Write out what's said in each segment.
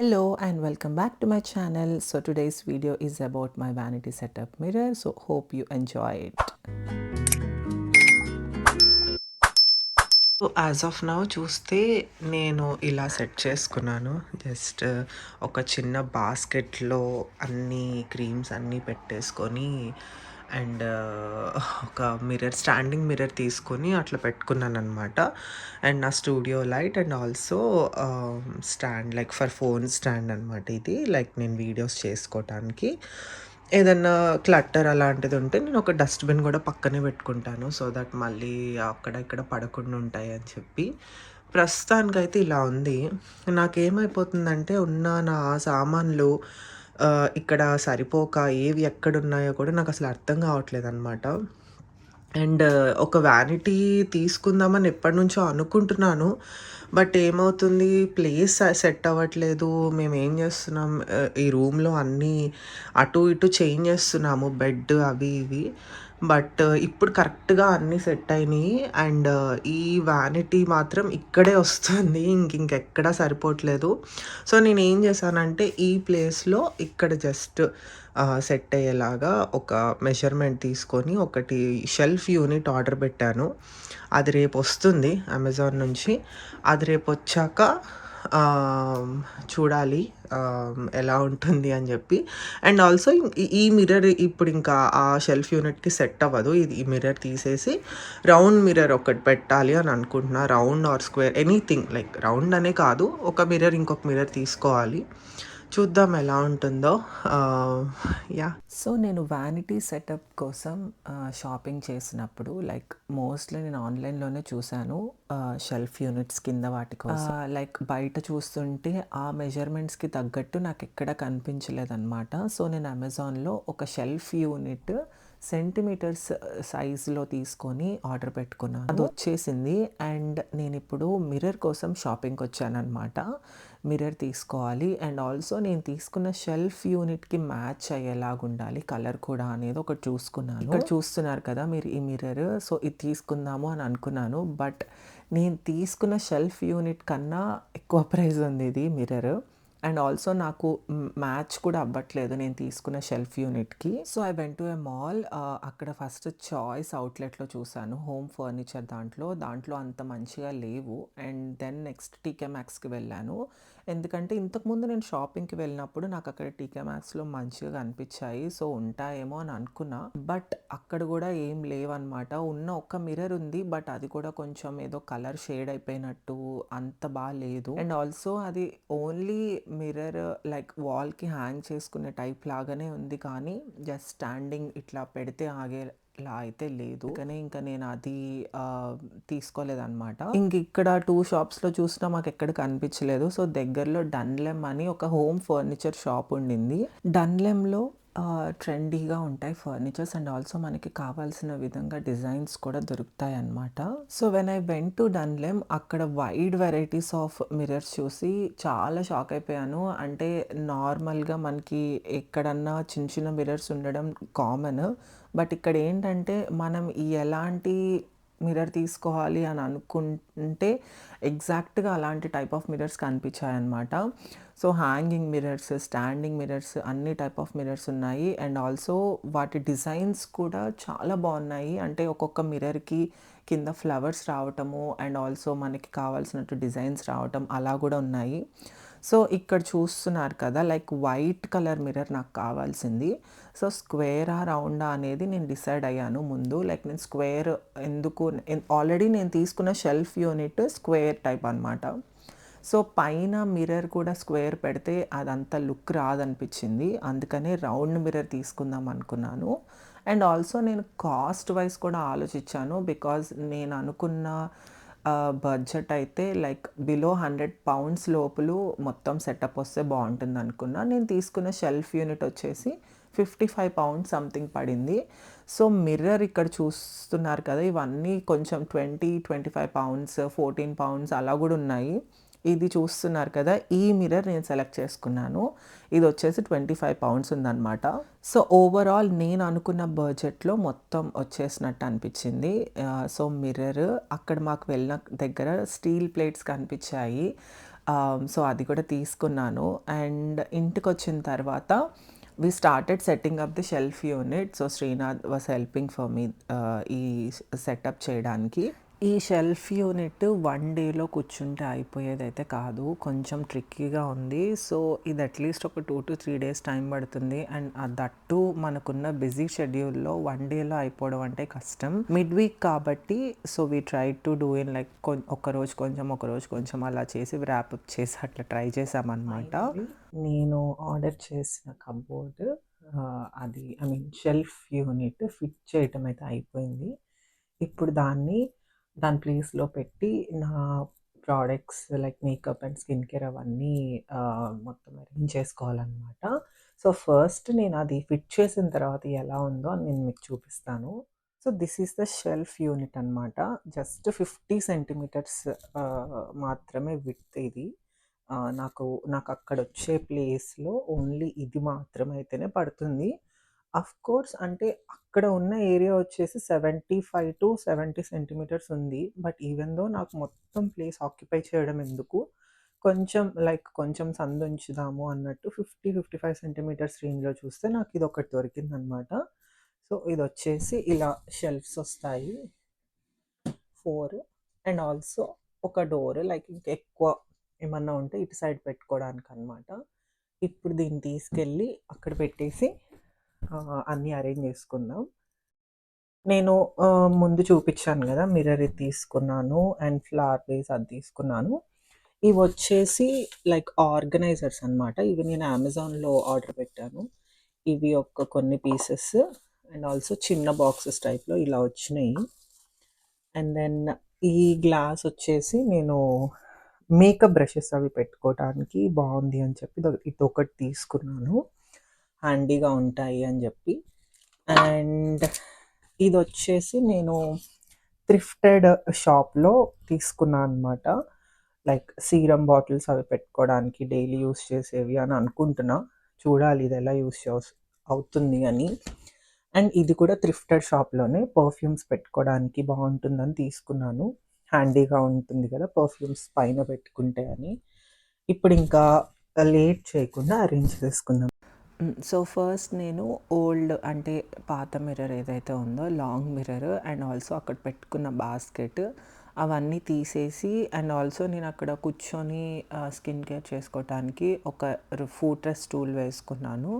Hello and welcome back to my channel. So today's video is about my vanity setup mirror. So hope you enjoy it. So as of now చూస్తే నేను ఇలా set చేసుకున్నాను. Just ఒక చిన్న బాస్కెట్‌లో అన్ని creams అన్నీ పెట్టేసుకొని and ఒక స్టాండింగ్ మిర్రర్ తీసుకొని అట్లా పెట్టుకున్నాననమాట. అండ్ నా studio light and also stand like for phone stand అనమాట ఇది. లైక్ నేను వీడియోస్ చేసుకోవటానికి. ఏదన్నా క్లట్టర్ అలాంటిది ఉంటే నేను ఒక డస్ట్‌బిన్ గూడా పక్కనే పెట్టుకుంటాను. సో దట్ మళ్ళీ అక్కడ ఇక్కడ పడకుండా ఉంటాయని చెప్పి. ప్రస్తుతానికైతే ఇలా ఉంది. నాకేమైపోతుందంటే ఉన్న నా సామాన్లు ఇక్కడ సరిపోక ఏవి ఎక్కడున్నాయో కూడా నాకసలు అర్థం కావట్లేదనమాట. అండ్ ఒక వ్యానిటీ తీసుకుందామని ఎప్పటినుంచో అనుకుంటున్నాను. బట్ ఏమవుతుంది ప్లేస్ సెట్ అవ్వట్లేదు. మేమేం చేస్తున్నాం ఈ రూమ్‌లో అన్నీ అటు ఇటు చేంజ్ చేస్తున్నాము. బెడ్ అవి ఇవి. బట్ ఇప్పుడు కరెక్ట్‌గా అన్నీ సెట్ అయినియి. అండ్ ఈ వ్యానిటీ మాత్రం ఇక్కడే వస్తుంది. ఇంకెక్కడా సరిపోవట్లేదు. సో నేనేం చేశానంటే ఈ ప్లేస్‌లో ఇక్కడ జస్ట్ సెట్ అయ్యేలాగా ఒక మెజర్‌మెంట్ తీసుకొని ఒకటి షెల్ఫ్ యూనిట్ ఆర్డర్ పెట్టాను. అది రేపొస్తుంది అమెజాన్ నుంచి. అది రేపొచ్చాక చూడాలి ఎలా ఉంటుంది అని చెప్పి. అండ్ ఆల్సో ఈ మిర్రర్ ఇప్పుడు ఇంకా ఆ షెల్ఫ్ యూనిట్‌కి సెట్ అవ్వదు. ఈ మిర్రర్ తీసేసి రౌండ్ మిర్రర్ ఒకటి పెట్టాలి అని అనుకుంటున్నా. Round or square anything like round అనే కాదు. ఒక మిర్రర్ ఇంకొక మిర్రర్ తీసుకోవాలి. చూద్దాం ఎలా ఉంటుందో. యాహ్! సో నేను వ్యానిటీ సెటప్ కోసం షాపింగ్ చేసినప్పుడు లైక్ మోస్ట్‌లీ నేను ఆన్‌లైన్‌లోనే చూసాను. షెల్ఫ్ యూనిట్స్ కింద వాటి కోసం. లైక్ బయట చూస్తుంటే ఆ మెజర్‌మెంట్స్‌కి తగ్గట్టు నాకెక్కడ కనిపించలేదనమాట. సో నేను అమెజాన్‌లో ఒక షెల్ఫ్ యూనిట్ సెంటీమీటర్స్ సైజ్‌లో తీసుకొని ఆర్డర్ పెట్టుకున్నాను. అదొచ్చేసింది. అండ్ నేనిప్పుడు మిర్రర్ కోసం షాపింగ్‌కొచ్చాననమాట. మిర్రర్ తీసుకోవాలి. అండ్ ఆల్సో నేను తీసుకున్న షెల్ఫ్ యూనిట్‌కి మ్యాచ్ అయ్యేలాగుండాలి కలర్ కూడా అనేది ఒకటి చూసుకున్నాను. ఇక్కడ చూస్తున్నారు కదా మీరు ఈ మిర్రర్. సో ఇది తీసుకుందాము అని అనుకున్నాను. బట్ నేను తీసుకున్న షెల్ఫ్ యూనిట్ కన్నా ఎక్కువ ప్రైస్ ఉంది ఇది మిర్రర్. అండ్ ఆల్సో నాకు మ్యాచ్ కూడా అవ్వట్లేదు నేను తీసుకున్న షెల్ఫ్ యూనిట్‌కి. So I went to a mall. అక్కడ ఫస్ట్ చాయిస్ అవుట్‌లెట్‌లో చూసాను. హోమ్ ఫర్నిచర్ దాంట్లో అంత మంచిగా లేవు. అండ్ దెన్ నెక్స్ట్ టీకే మాక్స్‌కి వెళ్ళాను. ఎందుకంటే ఇంతకుముందు నేను షాపింగ్‌కి వెళ్ళినప్పుడు నాకు అక్కడ టీకే మాక్స్‌లో మంచిగా కనిపించాయి. సో ఉంటాయేమో అని అనుకున్నా. బట్ అక్కడ కూడా ఏం లేవన్నమాట. ఉన్న ఒక్క మిర్రర్ ఉంది. బట్ అది కూడా కొంచెం ఏదో కలర్ షేడ్ అయిపోయినట్టు అంత లేదు. అండ్ ఆల్సో అది ఓన్లీ మిర్రర్ లైక్ వాల్‌కి హ్యాంగ్ చేసుకునే టైప్ లాగానే ఉంది. కానీ జస్ట్ స్టాండింగ్ ఇట్లా పెడితే ఆగేలా అయితే లేదు. కానీ ఇంకా నేను అది తీసుకోలేదనమాట. ఇక్కడ 2 షాప్స్‌లో చూసినా మాకెక్కడ కనిపించలేదు. సో దగ్గరలో డన్‌లెమ్ అని ఒక హోమ్ ఫర్నిచర్ షాప్ ఉండింది. డన్‌లెమ్‌లో ట్రెండీగా ఉంటాయి ఫర్నిచర్స్. అండ్ ఆల్సో మనకి కావాల్సిన విధంగా డిజైన్స్ కూడా దొరుకుతాయన్నమాట. So when I went to డన్‌లెమ్ అక్కడ వైడ్ వెరైటీస్ ఆఫ్ మిర్రర్స్ చూసి చాలా షాక్ అయిపోయాను. అంటే నార్మల్‌గా మనకి ఎక్కడన్నా చిన్న చిన్న మిర్రర్స్ ఉండడం కామన్. బట్ ఇక్కడ ఏంటంటే మనం ఎలాంటి మిర్రర్ తీసుకోవాలి అని అనుకుంటే ఎగ్జాక్ట్‌గా అలాంటి టైప్ ఆఫ్ మిర్రర్స్ కనిపించాయన్నమాట. So hanging mirrors, standing mirrors అన్ని టైప్ ఆఫ్ మిర్రర్స్ ఉన్నాయి. అండ్ ఆల్సో వాటి డిజైన్స్ కూడా చాలా బాగున్నాయి. అంటే ఒక్కొక్క మిర్రర్‌కి కింద ఫ్లవర్స్ రావటము అండ్ ఆల్సో మనకి కావాల్సినట్టు డిజైన్స్ రావటం అలా కూడా ఉన్నాయి. సో ఇక్కడ చూస్తున్నారు కదా లైక్ వైట్ కలర్ మిర్రర్ నాకు కావాల్సింది. సో స్క్వేరా రౌండా అనేది నేను డిసైడ్ అయ్యాను ముందు. లైక్ నేను స్క్వేర్ ఎందుకు ఆల్రెడీ నేను తీసుకున్న షెల్ఫ్ యూనిట్ స్క్వేర్ టైప్ అనమాట. సో పైన మిర్రర్ కూడా స్క్వేర్ పెడితే అదంతా లుక్ రాదనిపించింది. అందుకనే రౌండ్ మిర్రర్ తీసుకుందాం అనుకున్నాను. అండ్ ఆల్సో నేను కాస్ట్ వైజ్ కూడా ఆలోచించాను. బికాజ్ నేను అనుకున్న బడ్జెట్ అయితే లైక్ బిలో £100 లోపల మొత్తం సెటప్ వస్తే బాగుంటుంది అనుకున్నా. నేను తీసుకున్న షెల్ఫ్ యూనిట్ వచ్చేసి £55 సంథింగ్ పడింది. సో మిర్రర్ ఇక్కడ చూస్తున్నారు కదా ఇవన్నీ కొంచెం £20, £25, £14 అలా కూడా ఉన్నాయి. ఇది చూస్తున్నారు కదా ఈ మిర్రర్ నేను సెలెక్ట్ చేసుకున్నాను. ఇది వచ్చేసి £25 ఉందన్నమాట. సో ఓవరాల్ నేను అనుకున్న బడ్జెట్‌లో మొత్తం వచ్చేసినట్టు అనిపించింది. సో మిర్రర్ అక్కడ మాకు వెళ్ళిన దగ్గర స్టీల్ ప్లేట్స్ కనిపించాయి. సో అది కూడా తీసుకున్నాను. అండ్ ఇంటికొచ్చిన తర్వాత we started setting up the shelf unit. So Srinath was helping for me ఈ సెటప్ చేయడానికి. ఈ షెల్ఫ్ యూనిట్ 1 డేలో కూర్చుంటే అయిపోయేదైతే కాదు. కొంచెం ట్రిక్కీగా ఉంది. సో ఇది అట్‌లీస్ట్ ఒక 2-3 డేస్ టైం పడుతుంది. అండ్ దట్ టూ మనకున్న బిజీ షెడ్యూల్‌లో 1 డేలో అయిపోవడం అంటే కష్టం. మిడ్ వీక్ కాబట్టి so we tried to do in like ఒకరోజు కొంచెం, ఒకరోజు కొంచెం అలా చేసి వ్రాప్ అప్ చేసి అట్లా ట్రై చేశామన్నమాట. నేను ఆర్డర్ చేసిన కప్‌బోర్డ్ అది I mean shelf unit fit చేయటం అయితే అయిపోయింది. ఇప్పుడు దాని ప్లేస్‌లో పెట్టి నా products like makeup and skin care అవన్నీ మొత్తం అరేంజ్ చేసుకోవాలనమాట. సో ఫస్ట్ నేను అది ఫిట్ చేసిన తర్వాత ఎలా ఉందో అని నేను మీకు చూపిస్తాను. So this is the shelf unit అనమాట. జస్ట్ 50 సెంటీమీటర్స్ మాత్రమే విడ్త్ ఇది. నాకక్కడొచ్చే ప్లేస్‌లో ఓన్లీ ఇది మాత్రమైతేనే పడుతుంది. కోర్స్ అంటే అక్కడ ఉన్న ఏరియా వచ్చేసి 75-70 సెంటీమీటర్స్ ఉంది. బట్ ఈవెన్ దో నాకు మొత్తం ప్లేస్ ఆక్యుపై చేయడం ఎందుకు, కొంచెం సందుంచుదాము అన్నట్టు 50-55 సెంటీమీటర్స్ రేంజ్‌లో చూస్తే నాకు ఇదొకటి దొరికిందనమాట. సో ఇదొచ్చేసి ఇలా షెల్ఫ్స్ వస్తాయి 4 అండ్ ఆల్సో ఒక డోర్ లైక్ ఇంకెక్కువ ఏమన్నా ఉంటే ఇటు సైడ్ పెట్టుకోవడానికనమాట. ఇప్పుడు దీన్ని తీసుకెళ్ళి అక్కడ పెట్టేసి అన్నీ అరేంజ్ చేసుకుందాం. నేను ముందు చూపించాను కదా! మిర్రర్ ఇది తీసుకున్నాను అండ్ ఫ్లవర్ వేస్ అది తీసుకున్నాను. ఇవొచ్చేసి లైక్ ఆర్గనైజర్స్ అనమాట. ఇవి నేను అమెజాన్‌లో ఆర్డర్ పెట్టాను. ఇవి కొన్ని పీసెస్ అండ్ ఆల్సో చిన్న బాక్సెస్ టైప్‌లో ఇలా వచ్చినాయి. అండ్ దెన్ ఈ గ్లాస్ వచ్చేసి నేను మేకప్ బ్రషెస్ అవి పెట్టుకోవటానికి బాగుంది అని చెప్పి ఇదొకటి తీసుకున్నాను. హ్యాండీగా ఉంటాయి అని చెప్పి. అండ్ ఇదొచ్చేసి నేను థ్రిఫ్టెడ్ షాప్‌లో తీసుకున్నాను అనమాట. లైక్ సీరమ్ బాటిల్స్ అవి పెట్టుకోవడానికి డైలీ యూజ్ చేసేవి అని అనుకుంటున్నా. చూడాలి ఇది ఎలా అవుతుంది అని. అండ్ ఇది కూడా థ్రిఫ్టెడ్ షాప్‌లోనే పర్ఫ్యూమ్స్ పెట్టుకోవడానికి బాగుంటుందని తీసుకున్నాను. హ్యాండీగా ఉంటుంది కదా పర్ఫ్యూమ్స్ పైన పెట్టుకుంటే అని. ఇప్పుడు ఇంకా లేట్ చేయకుండా అరేంజ్ చేసుకుందాం. సో ఫస్ట్ నేను ఓల్డ్ అంటే పాత మిర్రర్ ఏదైతే ఉందో లాంగ్ మిర్రర్ అండ్ ఆల్సో అక్కడ పెట్టుకున్న బాస్కెట్ అవన్నీ తీసేసి అండ్ ఆల్సో నేను అక్కడ కూర్చొని స్కిన్ కేర్ చేసుకోవటానికి ఒక ఫూట్రెస్ స్టూల్ వేసుకున్నాను.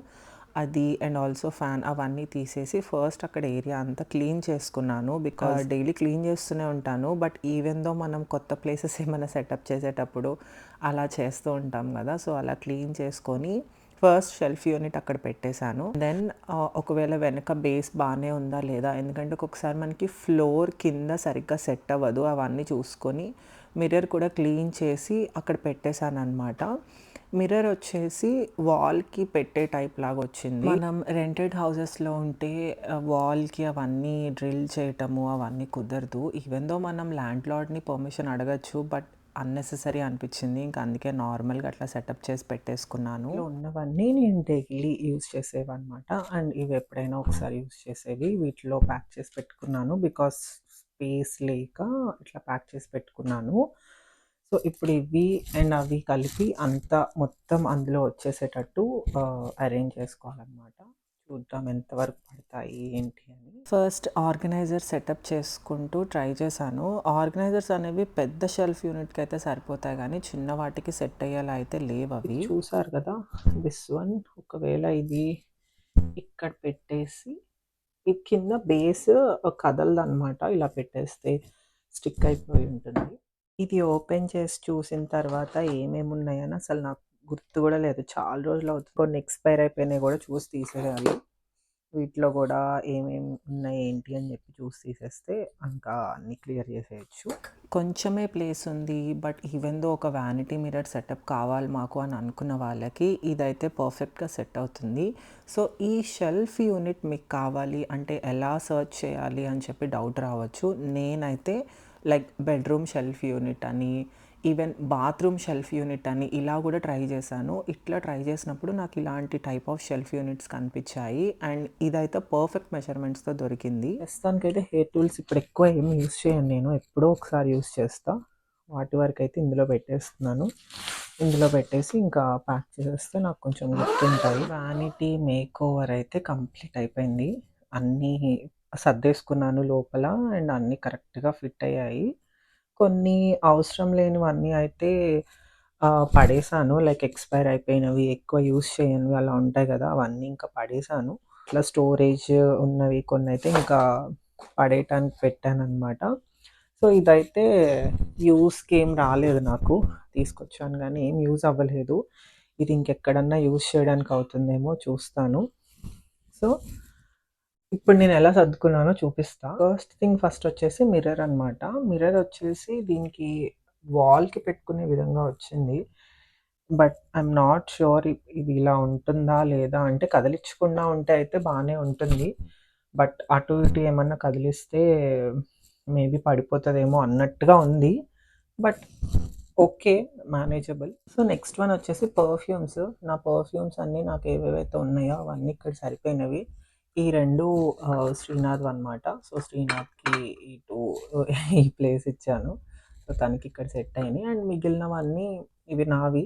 అది అండ్ ఆల్సో ఫ్యాన్ అవన్నీ తీసేసి ఫస్ట్ అక్కడ ఏరియా అంతా క్లీన్ చేసుకున్నాను. బికాజ్ డైలీ క్లీన్ చేస్తూనే ఉంటాను. బట్ ఈవెన్ దో మనం కొత్త ప్లేసెస్ ఏమైనా సెటప్ చేసేటప్పుడు అలా చేస్తూ ఉంటాం కదా! సో అలా క్లీన్ చేసుకొని ఫస్ట్ షెల్ఫ్ యూనిట్ అక్కడ పెట్టేశాను. దెన్ ఒకవేళ వెనక బేస్ బాగానే ఉందా లేదా, ఎందుకంటే ఒక్కొక్కసారి మనకి ఫ్లోర్ కింద సరిగ్గా సెట్ అవ్వదు. అవన్నీ చూసుకొని మిర్రర్ కూడా క్లీన్ చేసి అక్కడ పెట్టేశాను అనమాట. మిర్రర్ వచ్చేసి వాల్‌కి పెట్టే టైప్ లాగా వచ్చింది. మనం రెంటెడ్ హౌసెస్‌లో ఉంటే వాల్‌కి అవన్నీ డ్రిల్ చేయటము అవన్నీ కుదరదు. ఈవెన్ దో మనం ల్యాండ్ లార్డ్‌ని పర్మిషన్ అడగచ్చు. బట్ అన్నెసెసరీ అనిపించింది. ఇంకా అందుకే నార్మల్‌గా అట్లా సెటప్ చేసి పెట్టేసుకున్నాను. ఇందులో ఉన్నవన్నీ నేను డైలీ యూజ్ చేసేవన్నమాట. అండ్ ఇవి ఎప్పుడైనా ఒకసారి యూజ్ చేసేవి. వీటిలో ప్యాక్ చేసి పెట్టుకున్నాను. బికాస్ స్పేస్ లేక ఇట్లా ప్యాక్ చేసి పెట్టుకున్నాను. సో ఇప్పుడు ఇవి అండ్ అవి కలిపి మొత్తం అందులో వచ్చేసేటట్టు అరేంజ్ చేసుకోవాలన్నమాట. చూద్దాం ఎంతవరకు పడతాయి ఏంటి అని. ఫస్ట్ ఆర్గనైజర్ సెటప్ చేసుకుంటూ ట్రై చేశాను. ఆర్గనైజర్స్ అనేవి పెద్ద షెల్ఫ్ యూనిట్‌కి అయితే సరిపోతాయి కానీ చిన్న వాటికి సెట్ అయ్యేలా అయితే లేవు అవి. చూసారు కదా దిస్ వన్. ఒకవేళ ఇది ఇక్కడ పెట్టేసి ఇది కింద బేస్ కదలదనమాట. ఇలా పెట్టేస్తే స్టిక్ అయిపోయి ఉంటుంది. ఇది ఓపెన్ చేసి చూసిన తర్వాత ఏమేమి ఉన్నాయని అసలు నాకు గుర్తు కూడా లేదు. చాలా రోజులు అవుతుంది. కొన్ని ఎక్స్పైర్ అయిపోయినాయి కూడా చూసి తీసేయాలి. వీటిలో కూడా ఏమేమి ఉన్నాయి ఏంటి అని చెప్పి చూసి తీసేస్తే ఇంకా అన్నీ క్లియర్ చేసేయచ్చు. కొంచెమే ప్లేస్ ఉంది. బట్ ఈవెన్ దో ఒక వ్యానిటీ మిర్రర్ సెటప్ కావాలి మాకు అని అనుకున్న వాళ్ళకి ఇదైతే పర్ఫెక్ట్గా సెట్ అవుతుంది. సో ఈ షెల్ఫ్ యూనిట్ మీకు కావాలి అంటే ఎలా సర్చ్ చేయాలి అని చెప్పి డౌట్ రావచ్చు. నేనైతే లైక్ బెడ్రూమ్ షెల్ఫ్ యూనిట్ అని, ఈవెన్ బాత్రూమ్ షెల్ఫ్ యూనిట్ అని ఇలా కూడా ట్రై చేశాను. ఇట్లా ట్రై చేసినప్పుడు నాకు ఇలాంటి టైప్ ఆఫ్ షెల్ఫ్ యూనిట్స్ కనిపించాయి. అండ్ ఇదైతే పర్ఫెక్ట్ మెజర్మెంట్స్తో దొరికింది. ప్రస్తుతానికైతే హెయిర్ టూల్స్ ఇప్పుడు ఎక్కువ ఏమి యూస్ చేయను నేను. ఎప్పుడో ఒకసారి యూస్ చేస్తా. వాటి వరకు అయితే ఇందులో పెట్టేస్తున్నాను. ఇందులో పెట్టేసి ఇంకా ప్యాక్ చేసేస్తే నాకు కొంచెం గుర్తుంటాయి. వ్యానిటీ మేకోవర్ అయితే కంప్లీట్ అయిపోయింది. అన్నీ సర్దేసుకున్నాను లోపల అండ్ అన్నీ కరెక్ట్‌గా ఫిట్ అయ్యాయి. కొన్ని అవసరం లేనివన్నీ అయితే పడేసాను. లైక్ ఎక్స్‌పైర్ అయిపోయినవి, ఎక్కువ యూజ్ చేయనివి అలా ఉంటాయి గదా! అవన్నీ ఇంకా పడేసాను. ఇట్లా స్టోరేజ్ ఉన్నవి కొన్నైతే ఇంకా పడేయటానికి పెట్టాననమాట. సో, ఇదైతే యూజ్‌కేం రాలేదు నాకు. తీసుకొచ్చాను గానీ ఏం యూజ్ అవ్వలేదు. ఇది ఇంకెక్కడన్నా యూజ్ చేయడానికి అవుతుందేమో చూస్తాను. సో, ఇప్పుడు నేనెలా సర్దుకున్నానో చూపిస్తా. ఫస్ట్ థింగ్ ఫస్ట్ వచ్చేసి మిర్రర్ అనమాట. మిర్రర్ వచ్చేసి దీనికి వాల్‌కి పెట్టుకునే విధంగా వచ్చింది. బట్ ఐయామ్ నాట్ ష్యూర్ ఇది ఇలా ఉంటుందా? లేదా? అంటే కదిలిచ్చకుండా ఉంటే అయితే బానే ఉంటుంది. బట్ అటు ఇటు ఏమన్నా కదిలిస్తే మేబీ పడిపోతదేమో అన్నట్టుగా ఉంది. But okay. Manageable. So, next one వచ్చేసి పర్ఫ్యూమ్స్. నా పర్ఫ్యూమ్స్ అన్నీ నాకు ఏవేవైతే ఉన్నాయో అవన్నీ ఇక్కడ సరిపోయినవి. ఈ 2 శ్రీనాథ్‌వనమాట. సో, శ్రీనాథ్‌కి ఇటు ఈ ప్లేస్ ఇచ్చాను. సో, తనకిక్కడ సెట్ అయినాయి. అండ్ మిగిలినవన్నీ ఇవి నావి.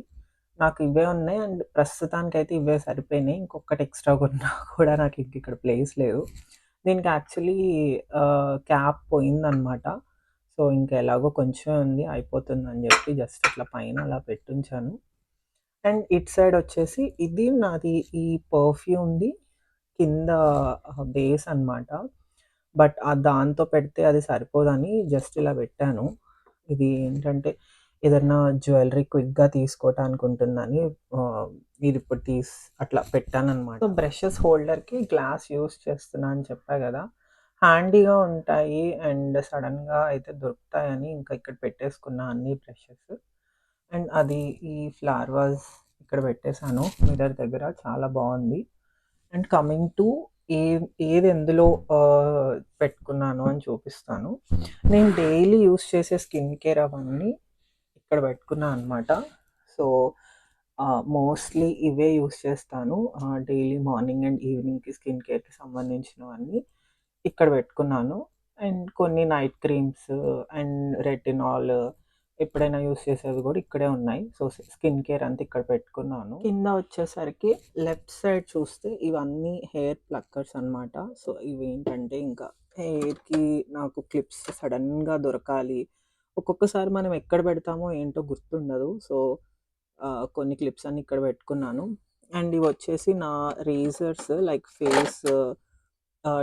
నాకు ఇవే ఉన్నాయి. అండ్ ప్రస్తుతానికైతే ఇవే సరిపోయినాయి. ఇంకొకటి ఎక్స్‌ట్రా కొన్నా కూడా నాకు ఇంకిక్కడ ప్లేస్ లేదు. దీనికి యాక్చువల్లీ క్యాప్ పోయిందనమాట. సో, ఇంక ఎలాగో కొంచెమే ఉంది అయిపోతుందని జెప్పి జస్ట్ ఇట్లా పైన అలా పెట్టుంచాను. అండ్ ఇటు సైడ్ వచ్చేసి ఇది నాది ఈ పర్ఫ్యూమ్‌ది కింద బేస్ అనమాట. బట్ దాంతో పెడితే అది సరిపోదని జస్ట్ ఇలా పెట్టాను. ఇది ఏంటంటే ఏదన్నా జ్యువెల్లరీ క్విక్‌గా తీసుకోవటానికి ఉంటుందని ఇదిప్పుడు అట్లా పెట్టాననమాట. సో, బ్రషెస్ హోల్డర్‌కి గ్లాస్ యూజ్ చేస్తున్నా అని చెప్పా గదా! హ్యాండీగా ఉంటాయి అండ్ సడెన్‌గా అయితే దొరుకుతాయని ఇంకా ఇక్కడ పెట్టేసుకున్నా అన్ని బ్రషెస్. అండ్ అది ఈ ఫ్లవర్ వాజ్ ఇక్కడ పెట్టేసాను మిర్రర్ దగ్గర. చాలా బావుంది. అండ్ కమింగ్ టు ఏ ఏది ఎందులో పెట్టుకున్నాను అని చూపిస్తాను. నేను డైలీ యూజ్ చేసే స్కిన్ కేర్ అవన్నీ ఇక్కడ పెట్టుకున్నా అనమాట. సో, మోస్ట్‌లీ ఇవే యూజ్ చేస్తాను. డైలీ మార్నింగ్ అండ్ ఈవినింగ్‌కి స్కిన్ కేర్‌కి సంబంధించినవన్నీ ఇక్కడ పెట్టుకున్నాను. అండ్ కొన్ని నైట్ క్రీమ్స్ అండ్ రెటినాల్ ఎప్పుడైనా యూజ్ చేసేవి గూడా ఇక్కడే ఉన్నాయి. సో, స్కిన్ కేర్ అంతా ఇక్కడ పెట్టుకున్నాను. కింద వచ్చేసరికి లెఫ్ట్ సైడ్ చూస్తే ఇవన్నీ హెయిర్ ప్లక్కర్స్ అనమాట. సో, ఇవేంటంటే ఇంకా హెయిర్‌కి నాకు క్లిప్స్ సడెన్‌గా దొరకాలి. ఒక్కొక్కసారి మనం ఎక్కడ పెడతామో ఏంటో గుర్తుండదు. సో, కొన్ని క్లిప్స్ అన్నీ ఇక్కడ పెట్టుకున్నాను. అండ్ ఇవొచ్చేసి నా razor's like face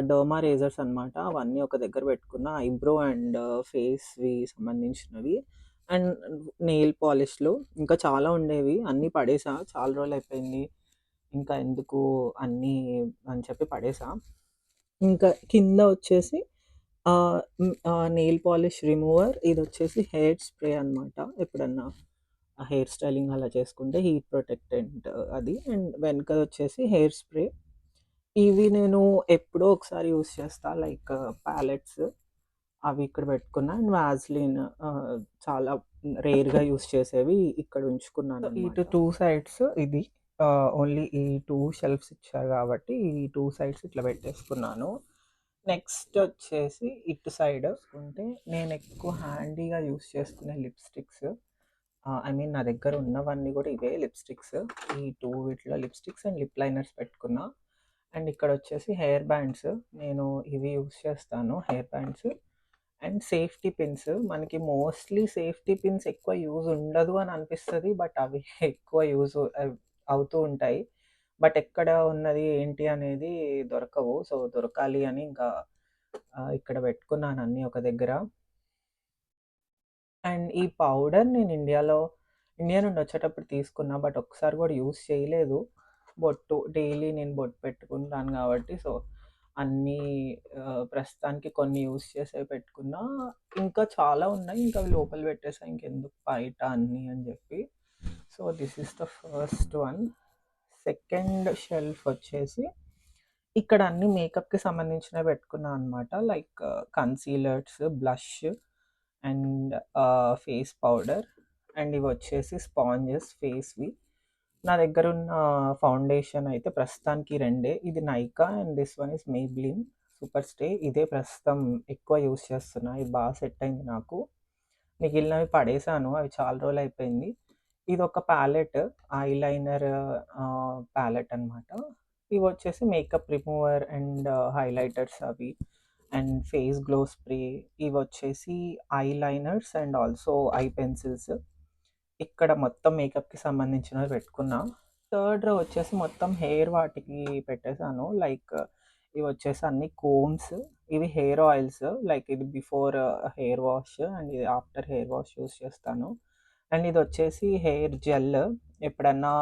derma razor's అనమాట. అవన్నీ ఒక దగ్గర పెట్టుకున్నా. ఐబ్రో అండ్ ఫేస్‌వి సంబంధించినవి. అండ్ నెయిల్ పాలిష్‌లు ఇంకా చాలా ఉండేవి. అన్నీ పడేసా. చాలా రోజులయిపోయింది. ఇంకా ఎందుకు అన్నీ అని చెప్పి పడేసా. ఇంకా కింద వచ్చేసి నెయిల్ పాలిష్ రిమూవర్. ఇదొచ్చేసి హెయిర్ స్ప్రే అనమాట. ఎప్పుడన్నా హెయిర్ స్టైలింగ్ అలా చేసుకుంటే హీట్ ప్రొటెక్టెంట్ అది. అండ్ వెనకదొచ్చేసి హెయిర్ స్ప్రే. ఇవి నేను ఎప్పుడో ఒకసారి యూజ్ చేస్తా. లైక్ ప్యాలెట్స్ అవి ఇక్కడ పెట్టుకున్నా. అండ్ వాజ్‌లిన్ చాలా రేర్‌గా యూజ్ చేసేవి ఇక్కడ ఉంచుకున్నాననమాట. ఇటు 2 సైడ్స్ ఇది. ఓన్లీ ఈ 2 షెల్ఫ్స్ ఇచ్చారు కాబట్టి ఈ 2 సైడ్స్ ఇట్లా పెట్టేసుకున్నాను. నెక్స్ట్ వచ్చేసి ఇటు సైడ్ ఉంటే నేనెక్కువ హ్యాండీగా యూజ్ చేసుకునే లిప్‌స్టిక్స్. ఐ మీన్ నా దగ్గర ఉన్నవన్నీ గూడా ఇవే లిప్‌స్టిక్స్. ఈ 2 వీటిలో లిప్‌స్టిక్స్ అండ్ లిప్ లైనర్స్ పెట్టుకున్నా. అండ్ ఇక్కడొచ్చేసి హెయిర్ బ్యాండ్స్. నేను ఇవి యూజ్ చేస్తాను hair bands. And safety pins. మనకి మోస్ట్‌లీ సేఫ్టీ పిన్స్ ఎక్కువ యూజ్ ఉండదు అని అనిపిస్తది. బట్ అవి ఎక్కువ యూజ్ అవుతూ ఉంటాయి. బట్ ఎక్కడ ఉన్నది ఏంటి అనేది దొరకవు. సో, దొరకాలి అని ఇంకా ఇక్కడ పెట్టుకున్నాను అన్నీ ఒక దగ్గర. అండ్ ఈ పౌడర్ నేను ఇండియా నుండి వచ్చేటప్పుడు తీసుకున్నా. బట్ ఒక్కసారి కూడా యూజ్ చేయలేదు. డైలీ నేను బొట్టు పెట్టుకుంటాను కాబట్టి సో, అన్నీ ప్రస్తుతానికి కొన్ని యూజ్ చేసేవి పెట్టుకున్నా. ఇంకా చాలా ఉన్నాయి. ఇంకా అవి లోపల పెట్టేసా. ఇంకెందుకు బయట అన్నీ అని చెప్పి. So, this is the first one. Second shelf వచ్చేసి ఇక్కడ అన్ని మేకప్‌కి సంబంధించినవి పెట్టుకున్నా అనమాట. Like concealers, blush and face powder. And ఇవొచ్చేసి స్పాంజెస్ ఫేస్‌వి. నా దగ్గరున్న ఫౌండేషన్ అయితే ప్రస్తుతానికి రెండే. ఇది Nykaa and this one is Maybelline super stay. ఇదే ప్రస్తుతం ఎక్కువ యూజ్ చేస్తున్నా. ఇది బాగా సెట్ అయింది నాకు. మిగిలినవి పడేసాను. అవి చాలా రోజులయిపోయింది. ఇదొక ప్యాలెట్, ఐలైనర్ ప్యాలెట్ అనమాట. ఇవొచ్చేసి మేకప్ రిమూవర్ అండ్ హైలైటర్స్ అవి, అండ్ ఫేస్ గ్లో స్ప్రే. ఇవొచ్చేసి eyeliners and also eye pencils. ఇక్కడ మొత్తం మేకప్‌కి సంబంధించినవి పెట్టుకున్నా. థర్డ్ రో వచ్చేసి మొత్తం హెయిర్ వాటికి పెట్టేసాను. లైక్ ఇవొచ్చేసి అన్ని కోమ్స్. ఇవి హెయిర్ ఆయిల్స్. లైక్ ఇది బిఫోర్ హెయిర్ వాష్ అండ్ ఇది ఆఫ్టర్ హెయిర్ వాష్ యూజ్ చేస్తాను. అండ్ ఇదొచ్చేసి హెయిర్ జెల్. ఎప్పుడన్నా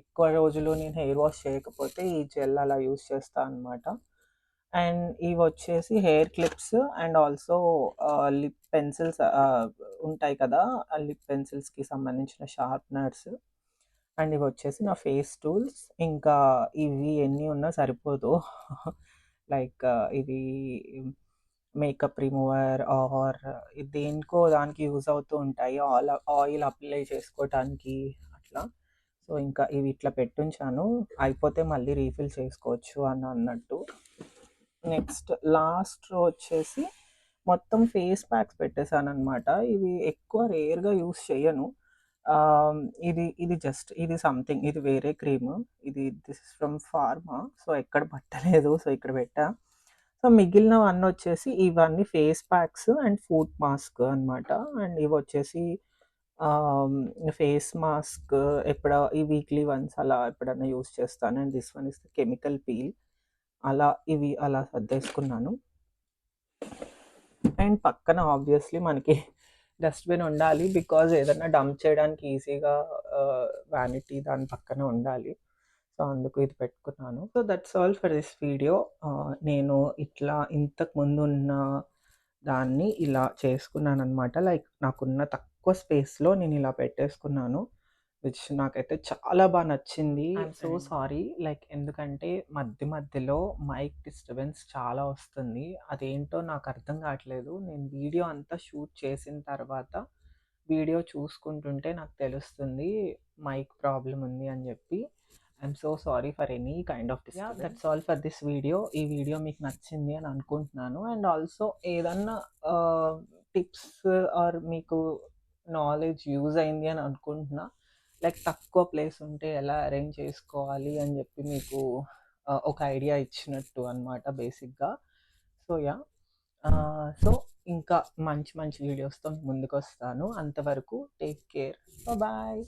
ఎక్కువ రోజులు నేను హెయిర్ వాష్ చేయకపోతే ఈ జెల్ అలా యూజ్ చేస్తా అనమాట. అండ్ ఇవొచ్చేసి hair clips and also lip pencils ఉంటాయి కదా! ఆ లిప్ పెన్సిల్స్‌కి సంబంధించిన షార్ప్‌నర్స్. అండ్ ఇవొచ్చేసి నా ఫేస్ టూల్స్. ఇంకా ఇవి ఎన్ని ఉన్నా సరిపోదు. లైక్ ఇవి మేకప్ రిమూవర్ ఆర్ దేనికో దానికి యూజ్ అవుతూ ఉంటాయి. ఆయిల్ అప్లై చేసుకోవటానికి అట్లా. సో, ఇంకా ఇవి ఇట్లా పెట్టుంచాను. అయిపోతే మళ్ళీ రీఫిల్ చేసుకోవచ్చు అని అన్నట్టు. నెక్స్ట్ లాస్ట్ రో వచ్చేసి మొత్తం ఫేస్ ప్యాక్స్ పెట్టేసాననమాట. ఇవి ఎక్కువ రేర్‌గా యూజ్ చెయ్యను. ఆహ్, ఇది జస్ట్ ఇది సంథింగ్, ఇది వేరే cream. This is from pharma. So, ఎక్కడ పట్టలేదు. సో, ఇక్కడ పెట్టా. సో, మిగిలినవన్నొచ్చేసి ఇవన్నీ face packs and foot mask అనమాట. అండ్ ఇవొచ్చేసి ఆహ్, ఫేస్ మాస్క్ ఈ వీక్లీ వన్స్ అలా ఎప్పుడన్నా యూజ్ చేస్తాను. And this one is the chemical peel. ఇవి అలా సర్దేసుకున్నాను. అండ్ పక్కన ఆబ్వియస్‌లీ మనకి డస్ట్‌బిన్ ఉండాలి. బికాజ్ ఏదన్నా డంప్ చేయడానికి ఈజీగా వానిటీ దాని పక్కన ఉండాలి. సో, అందుకు ఇది పెట్టుకున్నాను. So, that's all for this video. నేను ఇట్లా ఇంతకు ముందున్న దాన్ని ఇలా చేసుకున్నాననమాట. లైక్ నాకున్న తక్కువ స్పేస్‌లో నేనిలా పెట్టేసుకున్నాను. విచ్ నాకైతే చాలా నచ్చింది. I'm so sorry. లైక్ ఎందుకంటే మధ్యలో మైక్ డిస్టర్బెన్స్ చాలా వస్తుంది. అదేంటో నాకు అర్థం కావట్లేదు. నేను వీడియో అంతా షూట్ చేసిన తర్వాత వీడియో చూసుకుంటుంటే నాకు తెలుస్తుంది మైక్ ప్రాబ్లమ్ ఉంది అని చెప్పి. I'm so sorry for any kind of disturbance. That's all for this video. ఈ వీడియో మీకు నచ్చింది అని అనుకుంటున్నాను. అండ్ ఆల్సో ఏదన్నా టిప్స్ ఆర్ మీకు నాలెడ్జ్ యూజ్ అయింది అని అనుకుంటున్నా. లైక్ తక్కువ ప్లేస్ ఉంటే ఎలా అరేంజ్ చేసుకోవాలి అని చెప్పి మీకు ఒక ఐడియా ఇచ్చినట్టు అనమాట బేసిక్‌గా. So, yeah! సో, ఇంకా మంచి మంచి వీడియోస్‌తో ముందుకొస్తాను. అంతవరకు టేక్ కేర్. బాయ్.